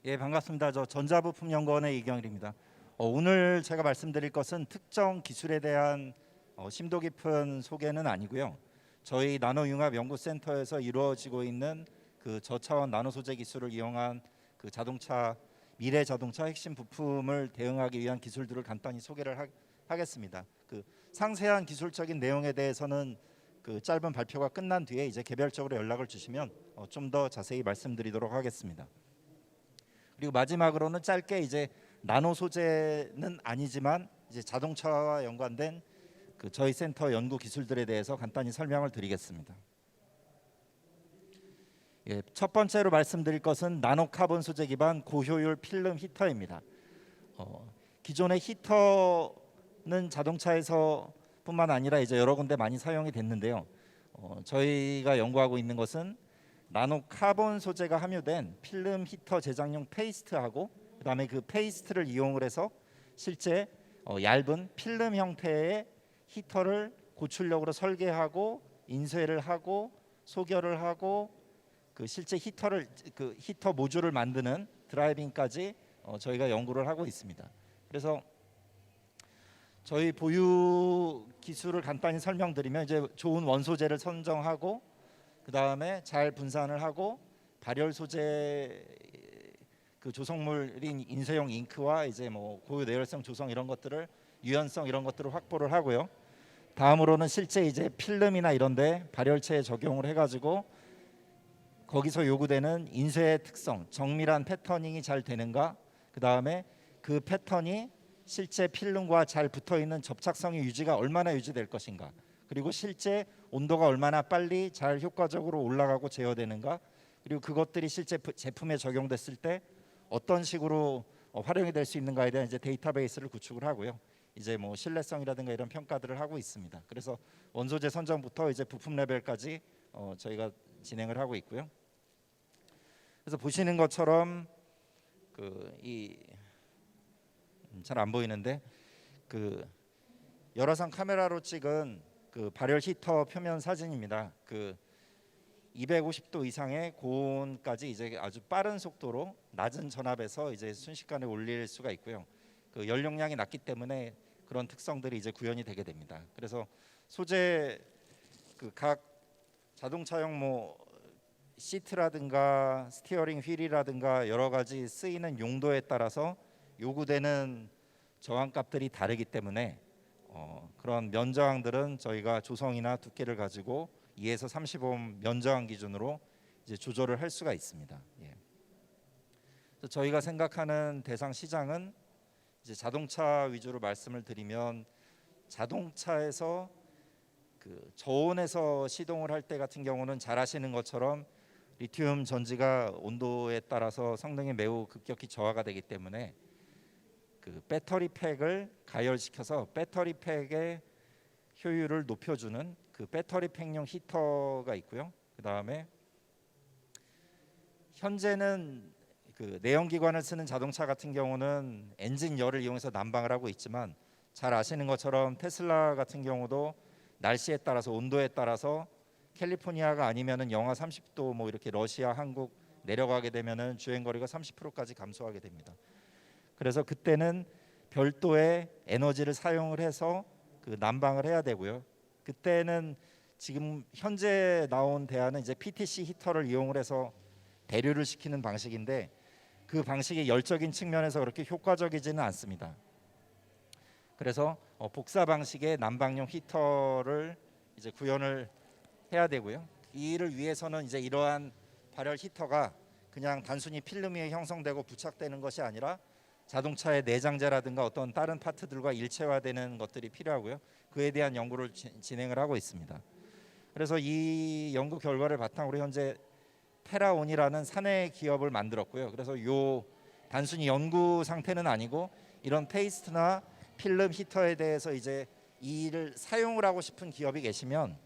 예, 반갑습니다. 저 전자부품연구원의 이경일입니다. 오늘 제가 말씀드릴 것은 특정 기술에 대한 심도 깊은 소개는 아니고요. 저희 나노융합연구센터에서 이루어지고 있는 그 저차원 나노 소재 기술을 이용한 그 미래 자동차 핵심 부품을 대응하기 위한 기술들을 간단히 소개를 하겠습니다. 그 상세한 기술적인 내용에 대해서는 그 짧은 발표가 끝난 뒤에 이제 개별적으로 연락을 주시면 좀 더 자세히 말씀드리도록 하겠습니다. 그리고 마지막으로는 짧게 이제 나노 소재는 아니지만 이제 자동차와 연관된 그 저희 센터 연구 기술들에 대해서 간단히 설명을 드리겠습니다. 예, 첫 번째로 말씀드릴 것은 나노 카본 소재 기반 고효율 필름 히터입니다. 기존의 히터는 자동차에서뿐만 아니라 이제 여러 군데 많이 사용이 됐는데요. 저희가 연구하고 있는 것은 나노 카본 소재가 함유된 필름 히터 제작용 페이스트하고 그다음에 그 페이스트를 이용을 해서 실제 얇은 필름 형태의 히터를 고출력으로 설계하고 인쇄를 하고 소결을 하고 그 실제 그 히터 모듈을 만드는 드라이빙까지 저희가 연구를 하고 있습니다. 그래서 저희 보유 기술을 간단히 설명드리면 이제 좋은 원소재를 선정하고 그 다음에 잘 분산을 하고 발열 소재 그 조성물인 인쇄용 잉크와 이제 뭐 고유 내열성 조성 이런 것들을 유연성 이런 것들을 확보를 하고요. 다음으로는 실제 이제 필름이나 이런데 발열체에 적용을 해가지고 거기서 요구되는 인쇄의 특성, 정밀한 패터닝이 잘 되는가, 그 다음에 그 패턴이 실제 필름과 잘 붙어 있는 접착성의 유지가 얼마나 유지될 것인가, 그리고 실제 온도가 얼마나 빨리 잘 효과적으로 올라가고 제어되는가, 그리고 그것들이 실제 제품에 적용됐을 때 어떤 식으로 활용이 될 수 있는가에 대한 이제 데이터베이스를 구축을 하고요. 이제 뭐 신뢰성이라든가 이런 평가들을 하고 있습니다. 그래서 원소재 선정부터 이제 부품 레벨까지 저희가 진행을 하고 있고요. 그래서 보시는 것처럼 잘 안 보이는데 그 열화상 카메라로 찍은 그 발열 히터 표면 사진입니다. 그 250도 이상의 고온까지 이제 아주 빠른 속도로 낮은 전압에서 이제 순식간에 올릴 수가 있고요. 그 연료량이 낮기 때문에 그런 특성들이 이제 구현이 되게 됩니다. 그래서 소재 그 각 자동차용 뭐 시트라든가 스티어링 휠이라든가 여러 가지 쓰이는 용도에 따라서 요구되는 저항값들이 다르기 때문에 그런 면저항들은 저희가 조성이나 두께를 가지고 2에서 35옴 면저항 기준으로 이제 조절을 할 수가 있습니다. 예. 그래서 저희가 생각하는 대상 시장은 이제 자동차 위주로 말씀을 드리면 자동차에서 그 저온에서 시동을 할 때 같은 경우는 잘 아시는 것처럼 리튬 전지가 온도에 따라서 성능이 매우 급격히 저하가 되기 때문에 그 배터리 팩을 가열시켜서 배터리 팩의 효율을 높여주는 그 배터리 팩용 히터가 있고요. 그 다음에 현재는 그 내연기관을 쓰는 자동차 같은 경우는 엔진 열을 이용해서 난방을 하고 있지만 잘 아시는 것처럼 테슬라 같은 경우도 날씨에 따라서 온도에 따라서 캘리포니아가 아니면은 영하 30도 뭐 이렇게 러시아, 한국 내려가게 되면은 주행 거리가 30%까지 감소하게 됩니다. 그래서 그때는 별도의 에너지를 사용을 해서 그 난방을 해야 되고요. 그때는 지금 현재 나온 대안은 이제 PTC 히터를 이용을 해서 대류를 시키는 방식인데 그 방식이 열적인 측면에서 그렇게 효과적이지는 않습니다. 그래서 복사 방식의 난방용 히터를 이제 구현을 해야 되고요. 이 일을 위해서는 이제 이러한 발열 히터가 그냥 단순히 필름 위에 형성되고 부착되는 것이 아니라 자동차의 내장재라든가 어떤 다른 파트들과 일체화되는 것들이 필요하고요. 그에 대한 연구를 진행을 하고 있습니다. 그래서 이 연구 결과를 바탕으로 현재 테라온이라는 사내 기업을 만들었고요. 그래서 요 단순히 연구 상태는 아니고 이런 페이스트나 필름 히터에 대해서 이제 이 일을 사용을 하고 싶은 기업이 계시면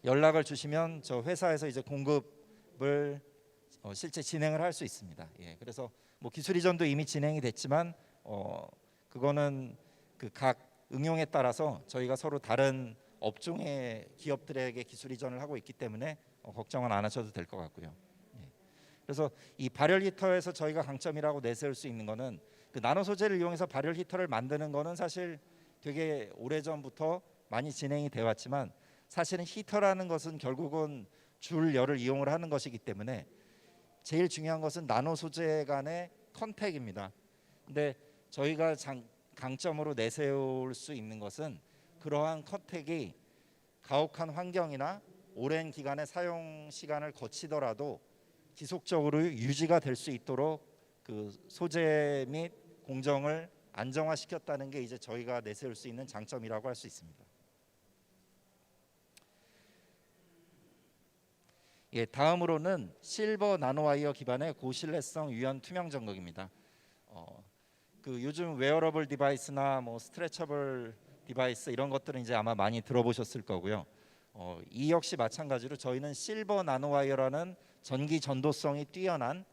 연락을 주시면 저 회사에서 이제 공급을 실제 진행을 할 수 있습니다. 예, 그래서 뭐 기술 이전도 이미 진행이 됐지만 그거는 그 각 응용에 따라서 저희가 서로 다른 업종의 기업들에게 기술 이전을 하고 있기 때문에 걱정은 안 하셔도 될 것 같고요. 예. 그래서 이 발열 히터에서 저희가 강점이라고 내세울 수 있는 거는 그 나노 소재를 이용해서 발열 히터를 만드는 거는 사실 되게 오래전부터 많이 진행이 되어 왔지만, 사실은 히터라는 것은 결국은 줄 열을 이용을 하는 것이기 때문에 제일 중요한 것은 나노 소재 간의 컨택입니다. 근데 저희가 강점으로 내세울 수 있는 것은 그러한 컨택이 가혹한 환경이나 오랜 기간의 사용 시간을 거치더라도 지속적으로 유지가 될 수 있도록 그 소재 및 공정을 안정화시켰다는 게 이제 저희가 내세울 수 있는 장점이라고 할 수 있습니다. 예, 다음으로는 실버 나노와이어 기반의 고신뢰성 유연 투명 전극입니다. 그 요즘 웨어러블 디바이스나 뭐 스트레쳐블 디바이스 이런 것들은 이제 아마 많이 들어보셨을 거고요. 이 역시 마찬가지로 저희는 실버 나노와이어라는 전기 전도성이 뛰어난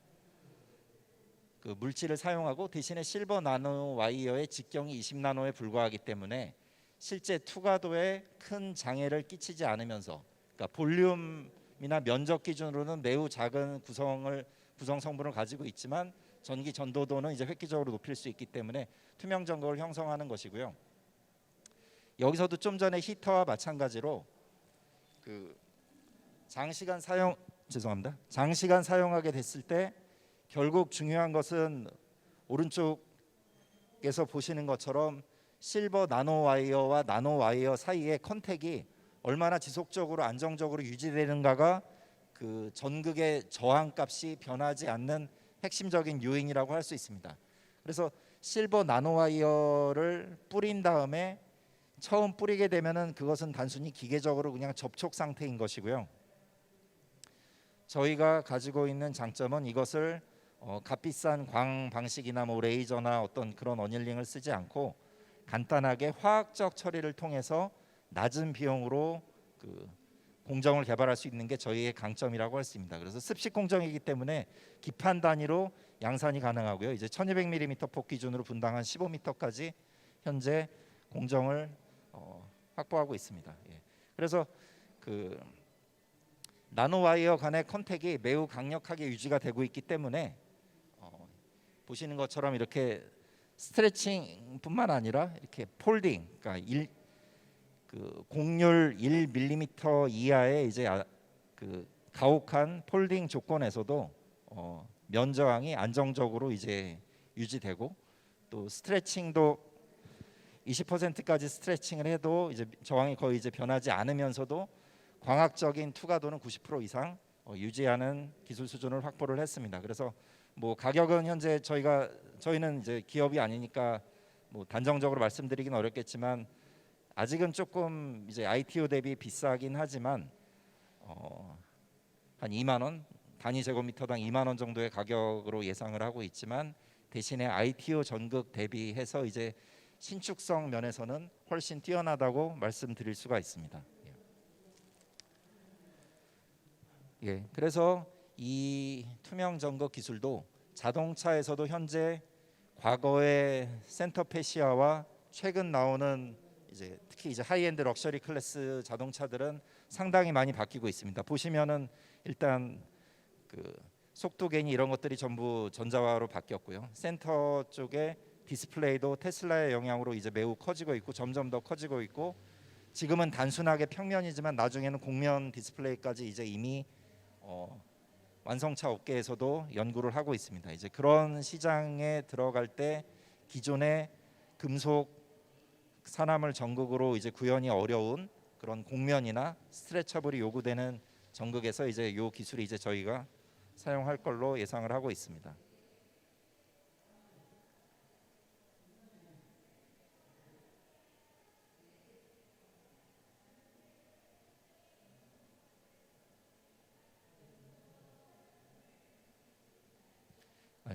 그 물질을 사용하고, 대신에 실버 나노와이어의 직경이 20나노에 불과하기 때문에 실제 투과도에 큰 장애를 끼치지 않으면서, 그러니까 볼륨이나 면적 기준으로는 매우 작은 구성 성분을 가지고 있지만 전기 전도도는 이제 획기적으로 높일 수 있기 때문에 투명 전극을 형성하는 것이고요. 여기서도 좀 전에 히터와 마찬가지로 그 장시간 사용하게 됐을 때 결국 중요한 것은 오른쪽에서 보시는 것처럼 실버 나노와이어와 나노와이어 사이의 컨택이 얼마나 지속적으로 안정적으로 유지되는가가 그 전극의 저항값이 변하지 않는 핵심적인 요인이라고 할 수 있습니다. 그래서 실버 나노와이어를 뿌린 다음에 처음 뿌리게 되면은 그것은 단순히 기계적으로 그냥 접촉 상태인 것이고요. 저희가 가지고 있는 장점은 이것을 값비싼 광 방식이나 뭐 레이저나 어떤 그런 어닐링을 쓰지 않고 간단하게 화학적 처리를 통해서 낮은 비용으로 그 공정을 개발할 수 있는 게 저희의 강점이라고 할 수 있습니다. 그래서 습식 공정이기 때문에 기판 단위로 양산이 가능하고요. 이제 1200mm 폭 기준으로 분당한 15m까지 현재 공정을 확보하고 있습니다. 예. 그래서 그 나노와이어 간의 컨택이 매우 강력하게 유지가 되고 있기 때문에 보시는 것처럼 이렇게 스트레칭뿐만 아니라 이렇게 폴딩, 그러니까 그 곡률 1mm 이하의 이제 그 가혹한 폴딩 조건에서도 면저항이 안정적으로 이제 유지되고, 또 스트레칭도 20%까지 스트레칭을 해도 이제 저항이 거의 이제 변하지 않으면서도 광학적인 투과도는 90% 이상 유지하는 기술 수준을 확보를 했습니다. 그래서 뭐 가격은 현재 저희는 이제 기업이 아니니까 뭐 단정적으로 말씀드리기는 어렵겠지만 아직은 조금 이제 ITO 대비 비싸긴 하지만 한 2만 원, 단위 제곱미터당 2만 원 정도의 가격으로 예상을 하고 있지만, 대신에 ITO 전극 대비해서 이제 신축성 면에서는 훨씬 뛰어나다고 말씀드릴 수가 있습니다. 예, 그래서 이 투명 전극 기술도 자동차에서도 현재 과거의 센터페시아와 최근 나오는 이제 특히 이제 하이엔드 럭셔리 클래스 자동차들은 상당히 많이 바뀌고 있습니다. 보시면은 일단 그 속도 계기 이런 것들이 전부 전자화로 바뀌었고요. 센터 쪽에 디스플레이도 테슬라의 영향으로 이제 매우 커지고 있고 점점 더 커지고 있고, 지금은 단순하게 평면이지만 나중에는 곡면 디스플레이까지 이제 이미 완성차 업계에서도 연구를 하고 있습니다. 이제 그런 시장에 들어갈 때 기존의 금속 산화물 전극으로 이제 구현이 어려운 그런 곡면이나 스트레쳐블이 요구되는 전극에서 이제 요 기술이 이제 저희가 사용할 걸로 예상을 하고 있습니다.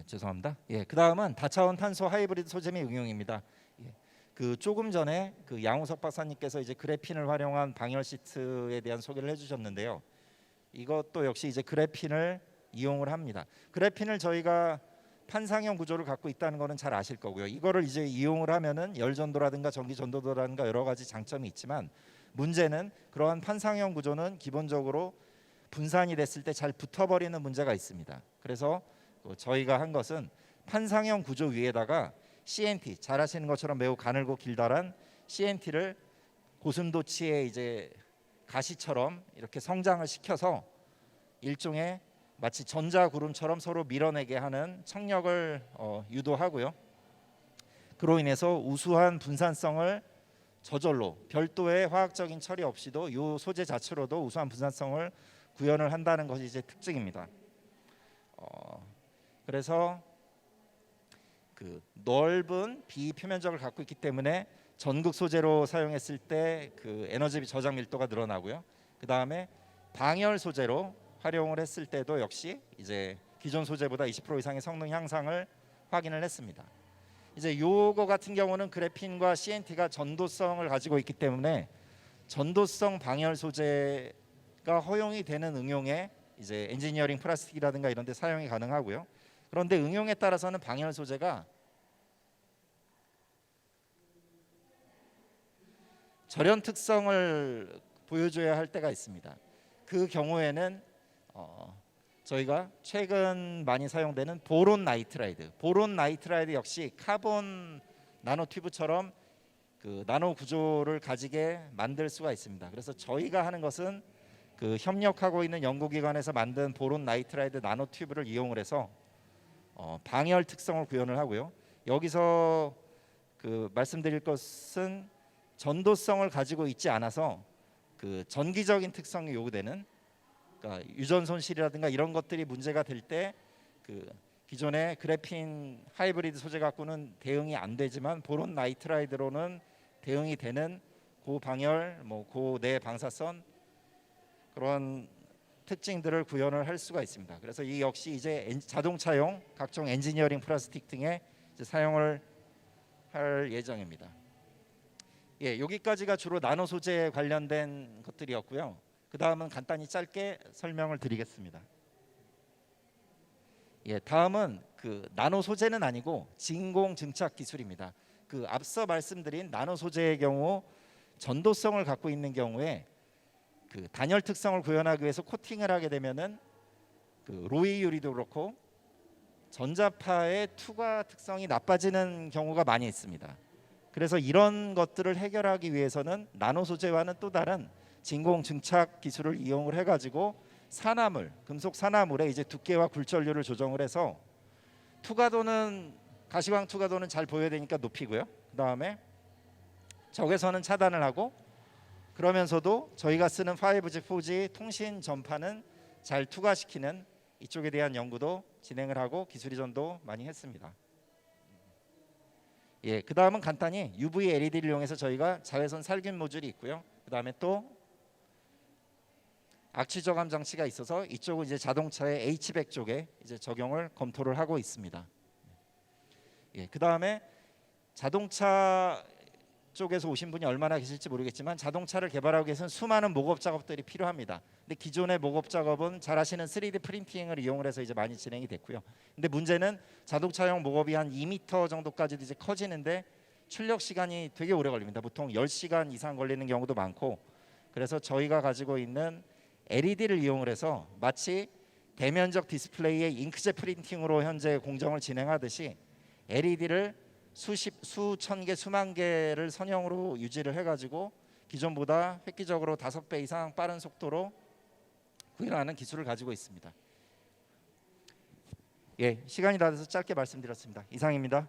죄송합니다. 예, 그다음은 다차원 탄소 하이브리드 소재 및 응용입니다. 예, 그 조금 전에 그 양우석 박사님께서 이제 그래핀을 활용한 방열 시트에 대한 소개를 해주셨는데요. 이것도 역시 이제 그래핀을 이용을 합니다. 그래핀을 저희가 판상형 구조를 갖고 있다는 거는 잘 아실 거고요. 이거를 이제 이용을 하면은 열 전도라든가 전기 전도도라든가 여러 가지 장점이 있지만, 문제는 그러한 판상형 구조는 기본적으로 분산이 됐을 때 잘 붙어버리는 문제가 있습니다. 그래서 저희가 한 것은 판상형 구조 위에다가 CNT, 잘 아시는 것처럼 매우 가늘고 길다란 CNT를 고슴도치의 이제 가시처럼 이렇게 성장을 시켜서 일종의 마치 전자구름처럼 서로 밀어내게 하는 청력을 유도하고요. 그로 인해서 우수한 분산성을 저절로 별도의 화학적인 처리 없이도 이 소재 자체로도 우수한 분산성을 구현을 한다는 것이 이제 특징입니다. 그래서 그 넓은 비표면적을 갖고 있기 때문에 전극 소재로 사용했을 때 그 에너지 저장 밀도가 늘어나고요. 그 다음에 방열 소재로 활용을 했을 때도 역시 이제 기존 소재보다 20% 이상의 성능 향상을 확인을 했습니다. 이제 요거 같은 경우는 그래핀과 CNT가 전도성을 가지고 있기 때문에 전도성 방열 소재가 허용이 되는 응용에 이제 엔지니어링 플라스틱이라든가 이런 데 사용이 가능하고요. 그런데 응용에 따라서는 방열 소재가 절연 특성을 보여줘야 할 때가 있습니다. 그 경우에는 저희가 최근 많이 사용되는 보론 나이트라이드 역시 카본 나노 튜브처럼 그 나노 구조를 가지게 만들 수가 있습니다. 그래서 저희가 하는 것은 그 협력하고 있는 연구기관에서 만든 보론 나이트라이드 나노 튜브를 이용을 해서 방열 특성을 구현을 하고요. 여기서 그 말씀드릴 것은 전도성을 가지고 있지 않아서 그 전기적인 특성이 요구되는, 그러니까 유전 손실이라든가 이런 것들이 문제가 될 때 그 기존의 그래핀 하이브리드 소재 갖고는 대응이 안 되지만 보론 나이트라이드로는 대응이 되는 고방열, 고내 방사선 그런 특징들을 구현을 할 수가 있습니다. 그래서 이 역시 이제 자동차용 각종 엔지니어링 플라스틱 등에 이제 사용을 할 예정입니다. 예, 여기까지가 주로 나노 소재에 관련된 것들이었고요. 그 다음은 간단히 짧게 설명을 드리겠습니다. 예, 다음은 그 나노 소재는 아니고 진공 증착 기술입니다. 그 앞서 말씀드린 나노 소재의 경우 전도성을 갖고 있는 경우에 그 단열 특성을 구현하기 위해서 코팅을 하게 되면은 그 로이율이도 그렇고 전자파의 투과 특성이 나빠지는 경우가 많이 있습니다. 그래서 이런 것들을 해결하기 위해서는 나노 소재와는 또 다른 진공 증착 기술을 이용을 해가지고 산화물, 금속 산화물의 이제 두께와 굴절률을 조정을 해서 투과도는 가시광 투과도는 잘 보여야 되니까 높이고요. 그 다음에 적외선은 차단을 하고 그러면서도 저희가 쓰는 5G, 4G 통신 전파는 잘 투과시키는 이쪽에 대한 연구도 진행을 하고 기술 이전도 많이 했습니다. 예, 그 다음은 간단히 UV LED를 이용해서 저희가 자외선 살균 모듈이 있고요. 그 다음에 또 악취 저감 장치가 있어서 이쪽은 이제 자동차의 H백 쪽에 이제 적용을 검토를 하고 있습니다. 예, 그 다음에 자동차 쪽에서 오신 분이 얼마나 계실지 모르겠지만 자동차를 개발하기 위해서는 수많은 목업 작업들이 필요합니다. 근데 기존의 목업 작업은 잘 아시는 3D 프린팅을 이용을 해서 이제 많이 진행이 됐고요. 근데 문제는 자동차용 목업이 한 2m 정도까지도 이제 커지는데 출력 시간이 되게 오래 걸립니다. 보통 10시간 이상 걸리는 경우도 많고, 그래서 저희가 가지고 있는 LED를 이용을 해서 마치 대면적 디스플레이의 잉크젯 프린팅으로 현재 공정을 진행하듯이 LED를 수천 개, 수만 개를 선형으로 유지를 해가지고 기존보다 획기적으로 5배 이상 빠른 속도로 구현하는 기술을 가지고 있습니다. 예, 시간이 다 돼서 짧게 말씀드렸습니다. 이상입니다.